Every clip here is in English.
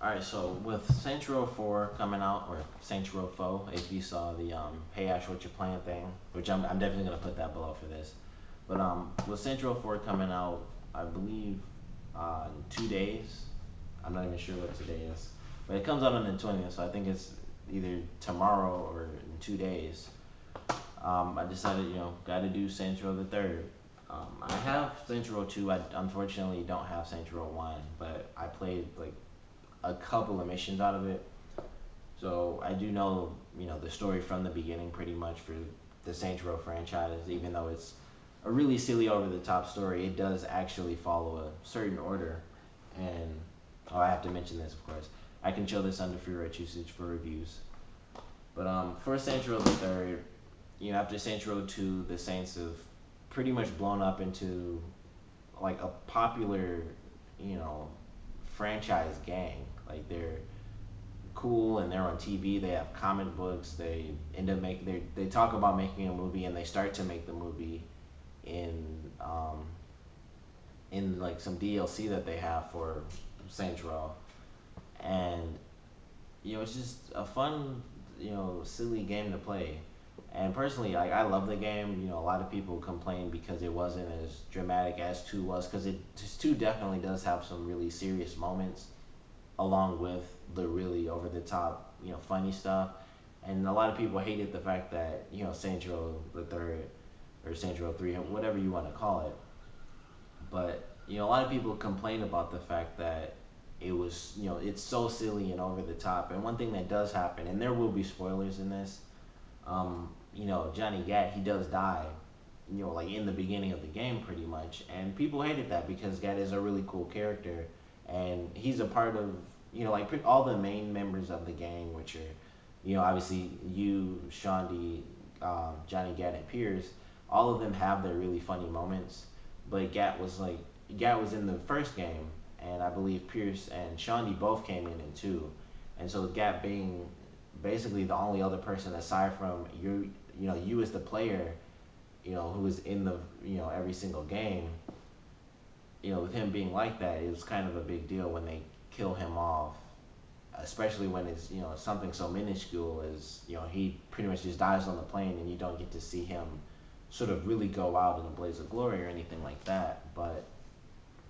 Alright, so with Saints Row 4 coming out, or Saints Row 4, if you saw the Hey Ash, what you playing thing, which I'm definitely going to put that below for this. But with Saints Row 4 coming out, I believe in 2 days. I'm not even sure what today is. But it comes out on the 20th, so I think it's either tomorrow or in 2 days. I decided, got to do Saints Row the third. I have Saints Row 2. I unfortunately don't have Saints Row 1, but I played like a couple of missions out of it. So I do know, the story from the beginning pretty much for the Saints Row franchise, even though it's a really silly over the top story, it does actually follow a certain order. And oh, I have to mention this, of course. I can show this under free right usage for reviews. But for Saints Row the third, after Saints Row 2, the Saints have pretty much blown up into like a popular, you know, franchise gang. Like they're cool and they're on TV. They have comic books. They end up making they talk about making a movie and they start to make the movie in in like some DLC that they have for Saints Row, and it's just a fun silly game to play. And personally, like I love the game. A lot of people complain because it wasn't as dramatic as two was, because it just two definitely does have some really serious moments along with the really over the top, funny stuff. And a lot of people hated the fact that, Saints Row the third or Saints Row 3, whatever you want to call it. But, a lot of people complain about the fact that it was, it's so silly and over the top. And one thing that does happen, and there will be spoilers in this, Johnny Gat, he does die, like in the beginning of the game pretty much. And people hated that because Gat is a really cool character and he's a part of like all the main members of the gang, which are obviously you, Shondi, Johnny Gat, and Pierce. All of them have their really funny moments, but Gat was in the first game, and I believe Pierce and Shondi both came in two, and so Gat being basically the only other person aside from you as the player, who is in the every single game, with him being like that, it was kind of a big deal when they kill him off, especially when it's something so minuscule as he pretty much just dies on the plane and you don't get to see him sort of really go out in a blaze of glory or anything like that. But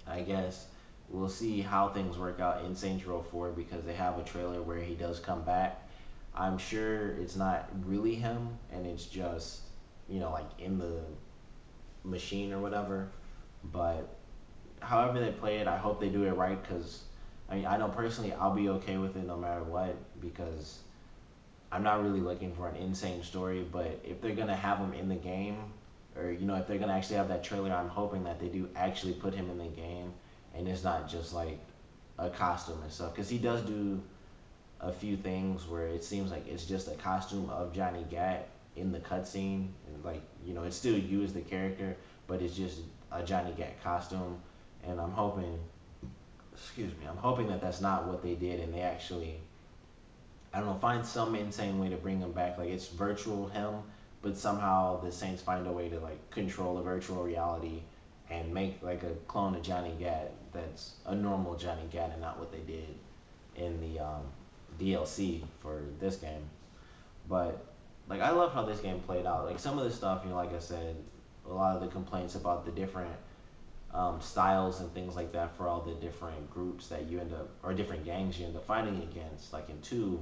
I guess we'll see how things work out in Saints Row 4 because they have a trailer where he does come back. I'm sure it's not really him and it's just like in the machine or whatever, but however they play it, I hope they do it right because I know personally I'll be okay with it no matter what because I'm not really looking for an insane story. But if they're gonna have him in the game, or if they're gonna actually have that trailer, I'm hoping that they do actually put him in the game and it's not just like a costume and stuff. Because he does do a few things where it seems like it's just a costume of Johnny Gat in the cutscene, and like it's still you as the character, but it's just a Johnny Gat costume. And I'm hoping that that's not what they did, and they actually, I don't know, find some insane way to bring him back. Like it's virtual him, but somehow the Saints find a way to like control a virtual reality and make like a clone of Johnny Gat that's a normal Johnny Gat and not what they did in the DLC for this game. But like I love how this game played out. Like some of the stuff, like I said, a lot of the complaints about the different styles and things like that for all the different groups that you end up, or different gangs you end up fighting against, like in 2,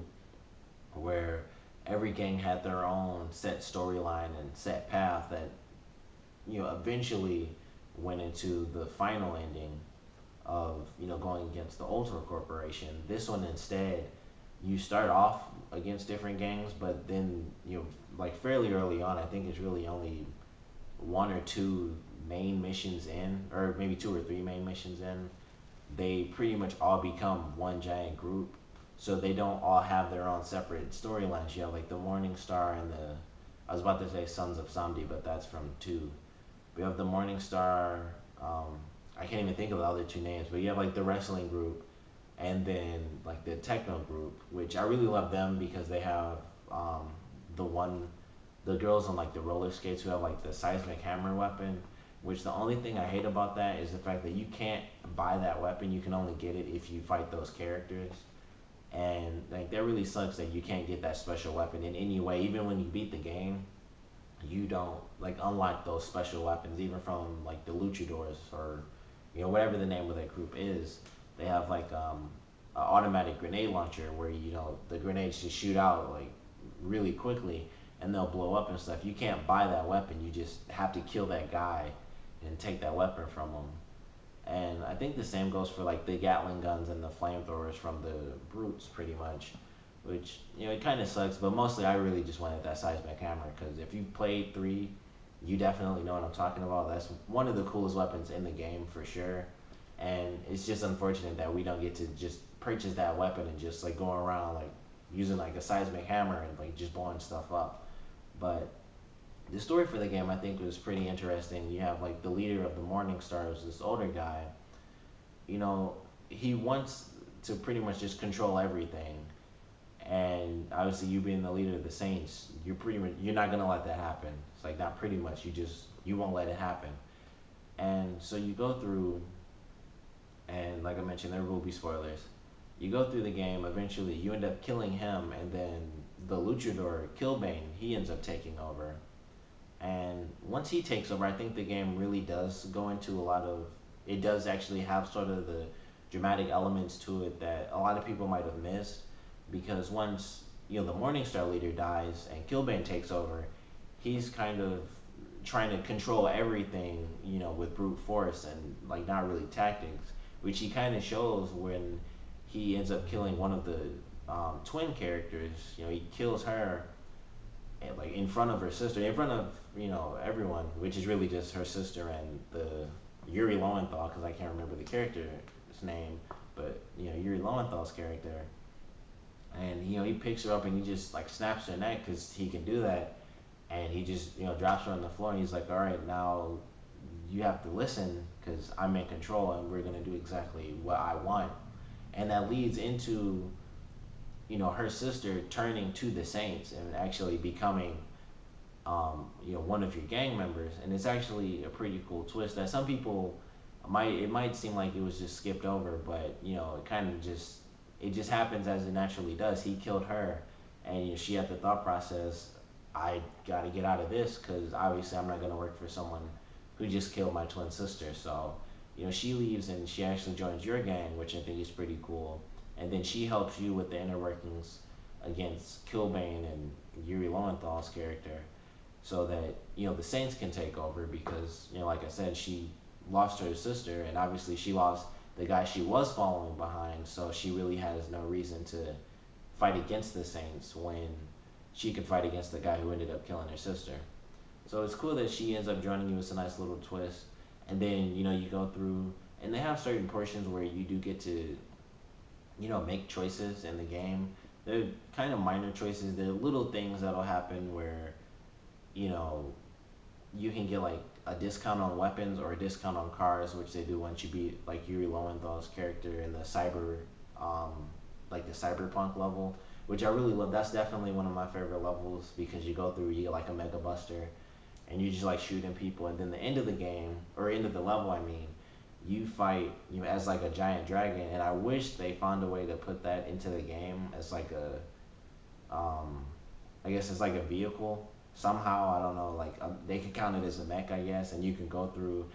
where every gang had their own set storyline and set path that eventually went into the final ending of going against the Ultra Corporation. This one instead, you start off against different gangs, but then like fairly early on, I think it's really only one or two main missions in, or maybe two or three main missions in, they pretty much all become one giant group. So they don't all have their own separate storylines. You have like the Morning Star and the, I was about to say Sons of Samdi, but that's from 2. We have the Morning Star, I can't even think of the other two names, but you have like the wrestling group and then like the techno group, which I really love them because they have the one, the girls on like the roller skates who have like the seismic hammer weapon, which the only thing I hate about that is the fact that you can't buy that weapon. You can only get it if you fight those characters. And like that really sucks that you can't get that special weapon in any way. Even when you beat the game, you don't like unlock those special weapons, even from like the luchadors or whatever the name of that group is. They have like an automatic grenade launcher where the grenades just shoot out like really quickly and they'll blow up and stuff. You can't buy that weapon. You just have to kill that guy and take that weapon from him. And I think the same goes for like the Gatling guns and the flamethrowers from the brutes, pretty much. Which it kind of sucks, but mostly I really just wanted that seismic hammer because if you played three, you definitely know what I'm talking about. That's one of the coolest weapons in the game for sure. And it's just unfortunate that we don't get to just purchase that weapon and just like go around like using like a seismic hammer and like just blowing stuff up. But the story for the game I think was pretty interesting. You have like the leader of the Morning Stars, this older guy. You know, he wants to pretty much just control everything. And obviously, you being the leader of the Saints, you're not gonna let that happen. It's like not pretty much. You won't let it happen. And so you go through, and like I mentioned, there will be spoilers. You go through the game. Eventually, you end up killing him, and then the luchador Killbane, he ends up taking over. And once he takes over, I think the game really does go into a lot of. It does actually have sort of the dramatic elements to it that a lot of people might have missed, because once the Morningstar leader dies and Killbane takes over, he's kind of trying to control everything, with brute force and like not really tactics, which he kind of shows when he ends up killing one of the twin characters. He kills her like in front of her sister, in front of everyone, which is really just her sister and the Yuri Lowenthal, because I can't remember the character's name, but Yuri Lowenthal's character, and he picks her up and he just like snaps her neck because he can do that, and he just drops her on the floor and he's like, all right, now you have to listen because I'm in control and we're gonna do exactly what I want. And that leads into her sister turning to the Saints and actually becoming one of your gang members. And it's actually a pretty cool twist that some people might seem like it was just skipped over, but it kind of just happens as it naturally does. He killed her, and she had the thought process, I got to get out of this because obviously I'm not going to work for someone who just killed my twin sister. So she leaves and she actually joins your gang, which I think is pretty cool. And then she helps you with the inner workings against Killbane and Yuri Lowenthal's character, so that the Saints can take over because like I said, she lost her sister, and obviously she lost the guy she was following behind, so she really has no reason to fight against the Saints when she could fight against the guy who ended up killing her sister. So it's cool that she ends up joining you. It's a nice little twist. And then you go through, and they have certain portions where you do get to make choices in the game. They're kind of minor choices. They're little things that'll happen where you can get like a discount on weapons or a discount on cars, which they do once you beat like Yuri Lowenthal's character in the like the cyberpunk level, which I really love. That's definitely one of my favorite levels because you go through, you get like a mega buster, and you just like shooting people, and then the end of the game or end of the level, I mean, you fight as like a giant dragon, and I wish they found a way to put that into the game as like I guess it's like a vehicle somehow. I don't know, like they could count it as a mech, I guess, and you can go through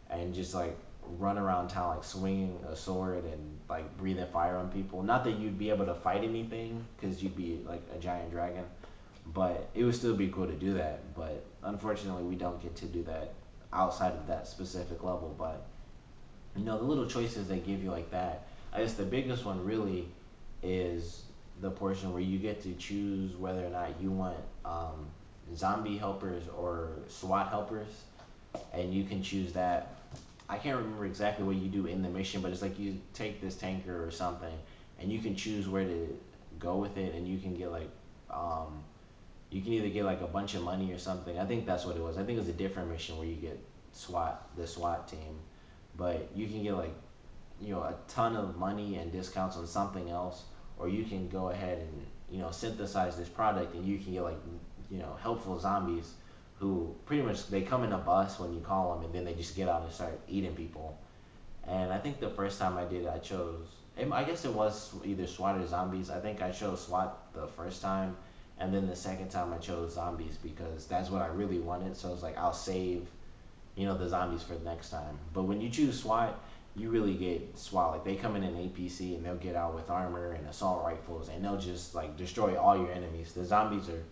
and just like run around town like swinging a sword and like breathing fire on people. Not that you'd be able to fight anything because you'd be like a giant dragon, but it would still be cool to do that. But unfortunately, we don't get to do that outside of that specific level. But the little choices they give you like that. I guess the biggest one really is the portion where you get to choose whether or not you want zombie helpers or SWAT helpers, and you can choose that. I can't remember exactly what you do in the mission, but it's like you take this tanker or something, and you can choose where to go with it, and you can get like, you can either get like a bunch of money or something. I think that's what it was. I think it was a different mission where you get the SWAT team, but you can get like, a ton of money and discounts on something else, or you can go ahead and, synthesize this product, and you can get like, helpful zombies who pretty much they come in a bus when you call them, and then they just get out and start eating people. And I think the first time I did it, I chose I guess it was either SWAT or zombies. I think I chose SWAT the first time, and then the second time I chose zombies because that's what I really wanted. So it's like I'll save, the zombies for the next time. But when you choose SWAT, you really get SWAT. Like they come in an APC and they'll get out with armor and assault rifles and they'll just like destroy all your enemies. The zombies are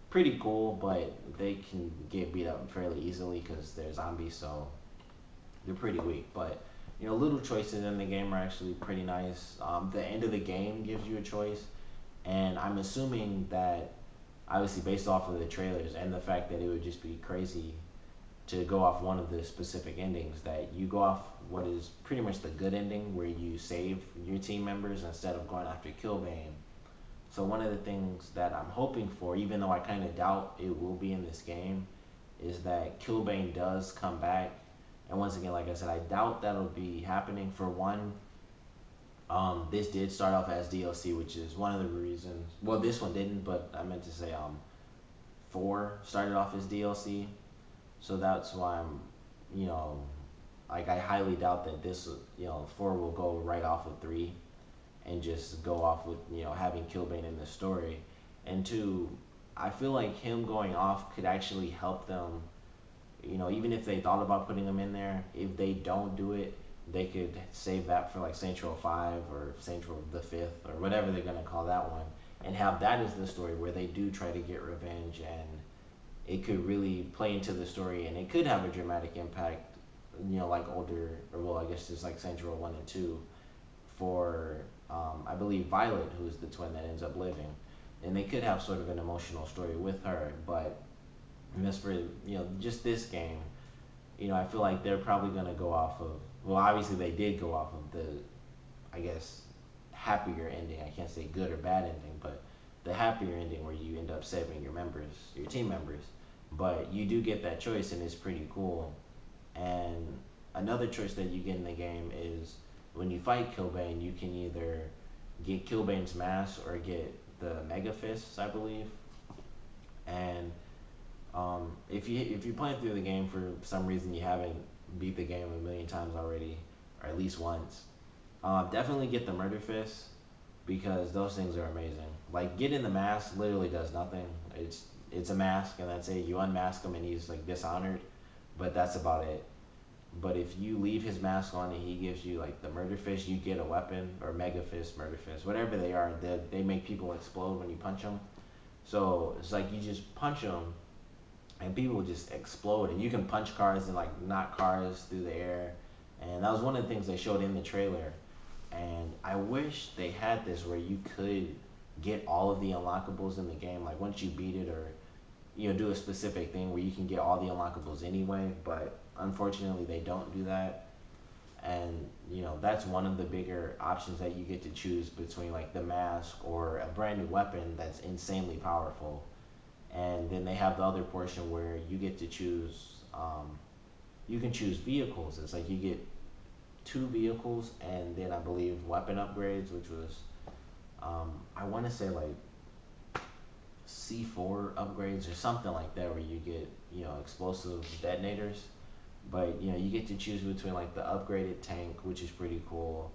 pretty cool, but they can get beat up fairly easily because they're zombies, so they're pretty weak. But little choices in the game are actually pretty nice. The end of the game gives you a choice, and I'm assuming that obviously based off of the trailers and the fact that it would just be crazy to go off one of the specific endings, that you go off what is pretty much the good ending where you save your team members instead of going after Killbane. So one of the things that I'm hoping for, even though I kind of doubt it will be in this game, is that Killbane does come back. And once again, like I said, I doubt that'll be happening. For one, this did start off as DLC, which is one of the reasons. Well, this one didn't, but I meant to say, four started off as DLC. So that's why I'm, you know, like I highly doubt that this, four will go right off of three and just go off with having Killbane in the story. And two, I feel like him going off could actually help them. Even if they thought about putting him in there, if they don't do it, they could save that for like Saints Row 5 or Saints Row the Fifth or whatever they're gonna call that one, and have that as the story where they do try to get revenge, and it could really play into the story and it could have a dramatic impact. Like older, or well, I guess just like Saints Row 1 and 2 for I believe Violet, who's the twin that ends up living, and they could have sort of an emotional story with her. But as for just this game, I feel like they're probably gonna go off of. Well, obviously they did go off of the, I guess, happier ending. I can't say good or bad ending, but the happier ending where you end up saving your team members. But you do get that choice, and it's pretty cool. And another choice that you get in the game is when you fight Killbane, you can either get Killbane's mask or get the Mega Fists, I believe. And if you're playing through the game for some reason you haven't beat the game a million times already, or at least once, definitely get the Murder Fist because those things are amazing. Like getting the mask literally does nothing. It's a mask and that's it. You unmask him and he's like dishonored, but that's about it. But if you leave his mask on and he gives you like the Murder Fist, you get a weapon, or Mega Fist, Murder Fist, whatever they are. They make people explode when you punch them. So it's like you just punch them and people just explode, and you can punch cars and like knock cars through the air. And that was one of the things they showed in the trailer. And I wish they had this where you could get all of the unlockables in the game. Like once you beat it, or do a specific thing where you can get all the unlockables anyway. But unfortunately, they don't do that. And that's one of the bigger options that you get to choose between, like the mask or a brand new weapon that's insanely powerful. And then they have the other portion where you get to choose. You can choose vehicles. It's like you get two vehicles, and then I believe weapon upgrades, which was I want to say like C4 upgrades or something like that, where you get explosive detonators. But you get to choose between like the upgraded tank, which is pretty cool,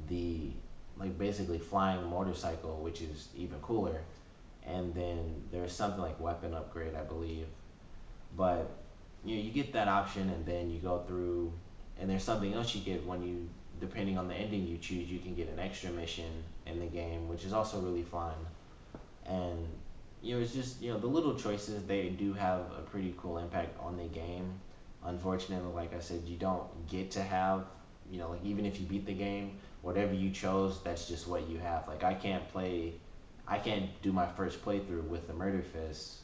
the like basically flying motorcycle, which is even cooler, and then there's something like weapon upgrade, I believe. But you get that option, and then you go through, and there's something else you get when you, depending on the ending you choose, you can get an extra mission in the game, which is also really fun. And it's just the little choices, they do have a pretty cool impact on the game. Unfortunately, like I said, you don't get to have, like even if you beat the game, whatever you chose, that's just what you have. Like I can't do my first playthrough with the Murder Fist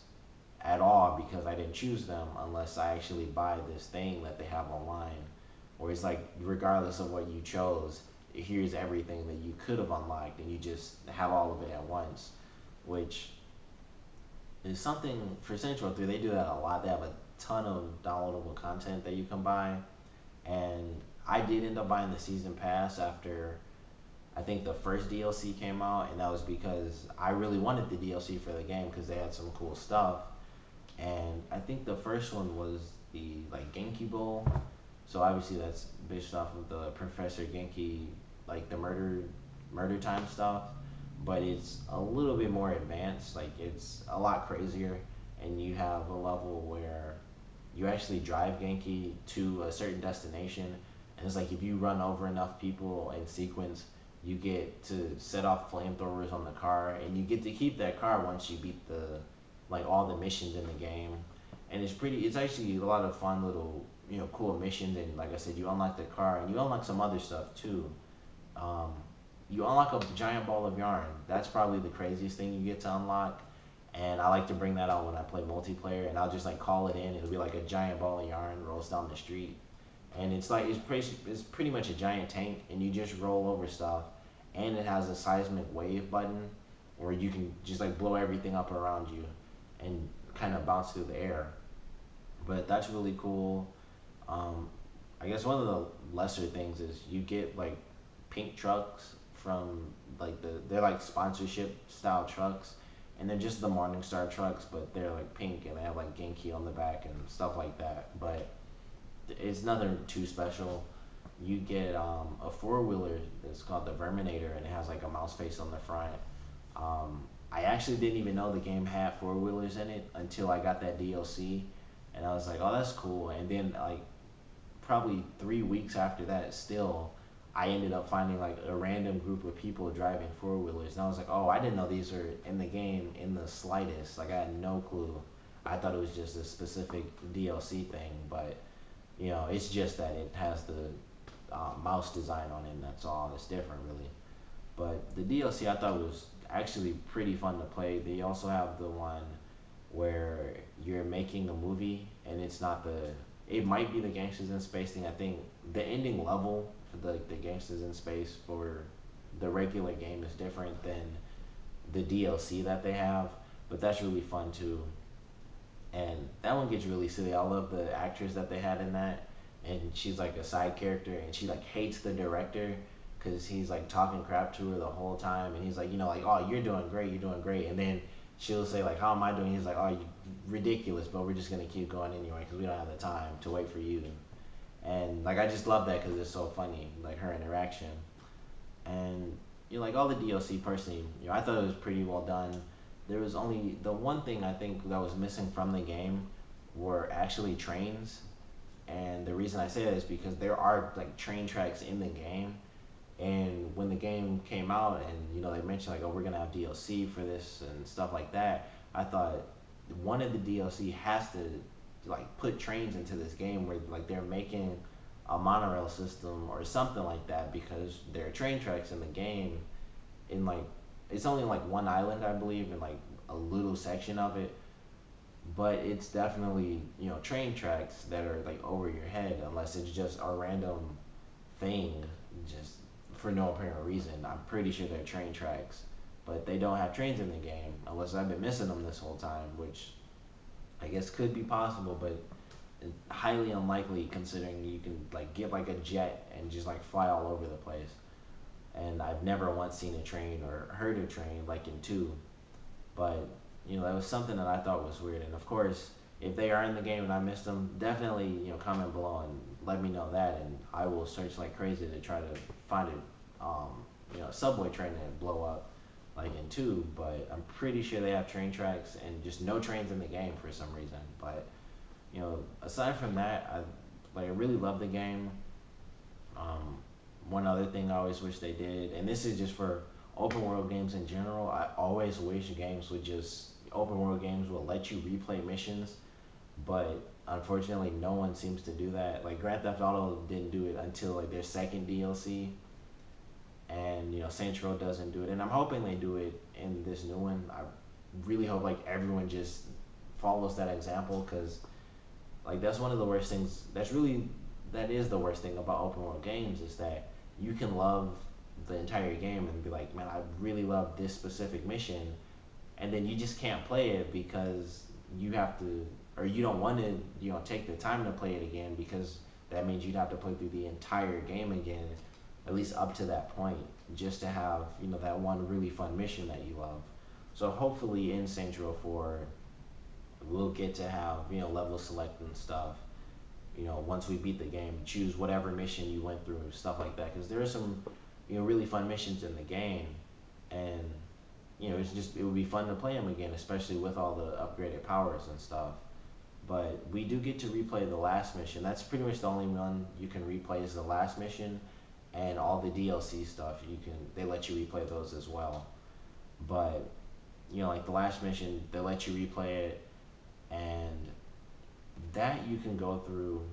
at all because I didn't choose them unless I actually buy this thing that they have online. Or it's like regardless of what you chose, here's everything that you could have unlocked, and you just have all of it at once, which is something for Central 3. They do that a lot. They have a ton of downloadable content that you can buy, and I did end up buying the season pass after I think the first DLC came out, and that was because I really wanted the DLC for the game because they had some cool stuff. And I think the first one was the like Genki Bowl, so obviously that's based off of the Professor Genki, like the murder murder time stuff, but it's a little bit more advanced. Like it's a lot crazier, and you have a level where you actually drive Genki to a certain destination, and it's like if you run over enough people in sequence, you get to set off flamethrowers on the car, and you get to keep that car once you beat the like all the missions in the game, and it's pretty. It's actually a lot of fun little cool missions, and like I said, you unlock the car, and you unlock some other stuff too. Um, you unlock a giant ball of yarn. That's probably the craziest thing you get to unlock. And I like to bring that out when I play multiplayer, and I'll just like call it in. It'll be like a giant ball of yarn rolls down the street, and it's pretty much a giant tank, and you just roll over stuff, and it has a seismic wave button, where you can just like blow everything up around you, and kind of bounce through the air. But that's really cool. Um, I guess one of the lesser things is you get like pink trucks from like they're like sponsorship style trucks, and they're just the Morningstar trucks, but they're like pink and they have like Genki on the back and stuff like that. But it's nothing too special. You get a four wheeler that's called the Verminator, and it has like a mouse face on the front. I actually didn't even know the game had four wheelers in it until I got that DLC, and I was like, oh, that's cool. And then like probably 3 weeks after that, still, I ended up finding like a random group of people driving four wheelers, and I was like, oh, I didn't know these were in the game in the slightest. Like I had no clue. I thought it was just a specific DLC thing, but it's just that it has the mouse design on it, and that's all. It's different, really. But the DLC I thought was actually pretty fun to play. They also have the one where you're making a movie, and it's not the. It might be the Gangsters in Space thing. I think the ending level for the Gangsters in Space for the regular game is different than the DLC that they have, but that's really fun too. And that one gets really silly. I love the actress that they had in that, and she's like a side character, and she like hates the director because he's like talking crap to her the whole time, and he's like, like, oh, you're doing great, and then she'll say like, how am I doing? He's like, oh, you ridiculous, but we're just gonna keep going anyway because we don't have the time to wait for you. And like I just love that because it's so funny, like her interaction. And like all the DLC personally, I thought it was pretty well done. There was only the one thing I think that was missing from the game were actually trains. And the reason I say that is because there are like train tracks in the game. And when the game came out, and they mentioned like, oh, we're gonna have DLC for this and stuff like that, I thought one of the DLC has to like put trains into this game where like they're making a monorail system or something like that, because there are train tracks in the game. In like it's only like one island, I believe, in like a little section of it, but it's definitely train tracks that are like over your head, unless it's just a random thing, just for no apparent reason. I'm pretty sure they're train tracks, but they don't have trains in the game unless I've been missing them this whole time, which I guess could be possible, but highly unlikely considering you can like get like a jet and just like fly all over the place. And I've never once seen a train or heard a train like in two. But that was something that I thought was weird. And of course, if they are in the game and I missed them, definitely comment below and let me know that, and I will search like crazy to try to find a subway train that blow up like in two. But I'm pretty sure they have train tracks and just no trains in the game for some reason. But aside from that, I really love the game. Um, One other thing I always wish they did, and this is just for open world games in general, I always wish open world games will let you replay missions, but unfortunately no one seems to do that. Like Grand Theft Auto didn't do it until like their second DLC, and Saints Row doesn't do it, and I'm hoping they do it in this new one. I really hope like everyone just follows that example, because like that's one of the worst things. That is the worst thing about open world games, is that you can love the entire game and be like, man, I really love this specific mission, and then you just can't play it because you have to, or you don't want to, take the time to play it again, because that means you'd have to play through the entire game again, at least up to that point, just to have, that one really fun mission that you love. So hopefully in Saints Row 4, we'll get to have, level select and stuff. Once we beat the game, choose whatever mission you went through, stuff like that. Because there are some really fun missions in the game, and it would be fun to play them again, especially with all the upgraded powers and stuff. But we do get to replay the last mission. That's pretty much the only one you can replay is the last mission, and all the DLC stuff. They let you replay those as well. But like the last mission, they let you replay it, and that you can go through.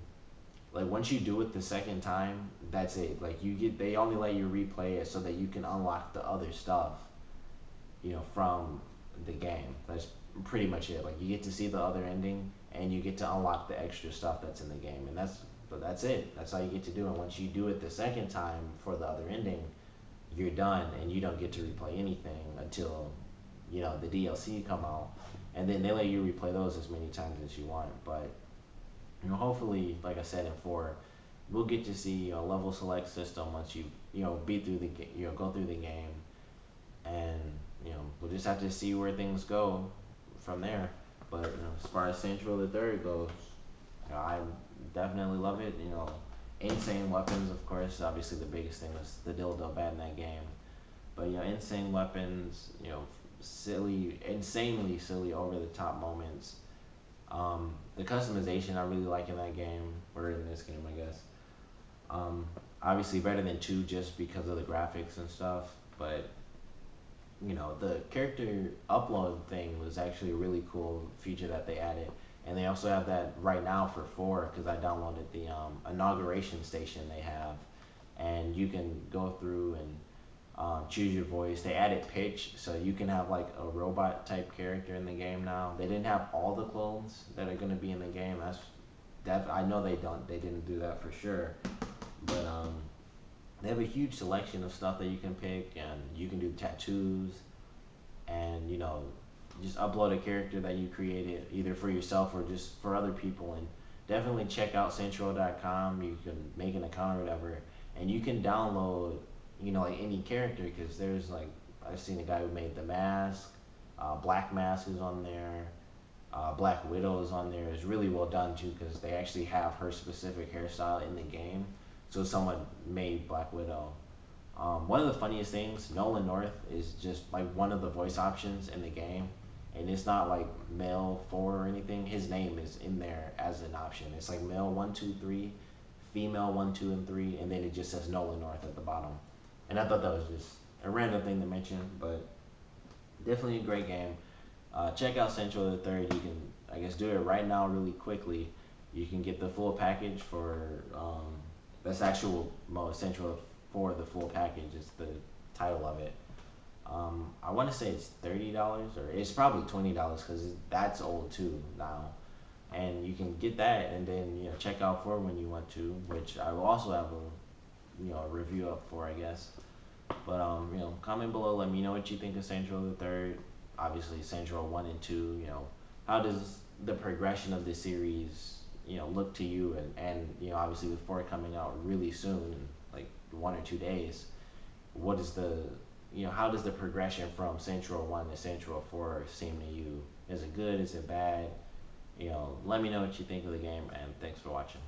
Like once you do it the second time, that's it. Like they only let you replay it so that you can unlock the other stuff, from the game. That's pretty much it. Like you get to see the other ending, and you get to unlock the extra stuff that's in the game, and that's it. That's all you get to do. And once you do it the second time for the other ending, you're done, and you don't get to replay anything until the DLC come out, and then they let you replay those as many times as you want. But hopefully, like I said in 4, we'll get to see a level select system once you beat through the go through the game, and we'll just have to see where things go from there. But as far as Central the Third goes, I definitely love it. Insane weapons, of course. Obviously, the biggest thing was the dildo bat in that game. But insane weapons. Silly, insanely silly, over the top moments. The customization I really like in that game, or in this game, I guess. Obviously better than 2 just because of the graphics and stuff, but the character upload thing was actually a really cool feature that they added, and they also have that right now for 4 because I downloaded the inauguration station they have, and you can go through and choose your voice. They added pitch, so you can have like a robot type character in the game now. They didn't have all the clones that are going to be in the game. I know they didn't do that for sure, but they have a huge selection of stuff that you can pick, and you can do tattoos, and just upload a character that you created either for yourself or just for other people. And definitely check out Central.com. You can make an account or whatever, and you can download like any character, because there's like I've seen a guy who made the mask. Black Mask is on there. Black Widow is on there. It's really well done too, because they actually have her specific hairstyle in the game. So someone made Black Widow. One of the funniest things, Nolan North is just like one of the voice options in the game, and it's not like male 4 or anything. His name is in there as an option. It's like male 1, 2, 3, female 1, 2, and 3, and then it just says Nolan North at the bottom. And I thought that was just a random thing to mention, but definitely a great game. Check out Central the Third. You can, I guess, do it right now really quickly. You can get the full package for, that's actual mode, Central for the full package is the title of it. I want to say it's $30, or it's probably $20 because that's old too now. And you can get that, and then check out 4 when you want to, which I will also have a review up for, I guess. But comment below, let me know what you think of Central the Third. Obviously Central 1 and 2, how does the progression of the series look to you, and obviously with 4 coming out really soon, in like 1 or 2 days, what is the how does the progression from Central 1 to Central 4 seem to you? Is it good? Is it bad? Let me know what you think of the game, and thanks for watching.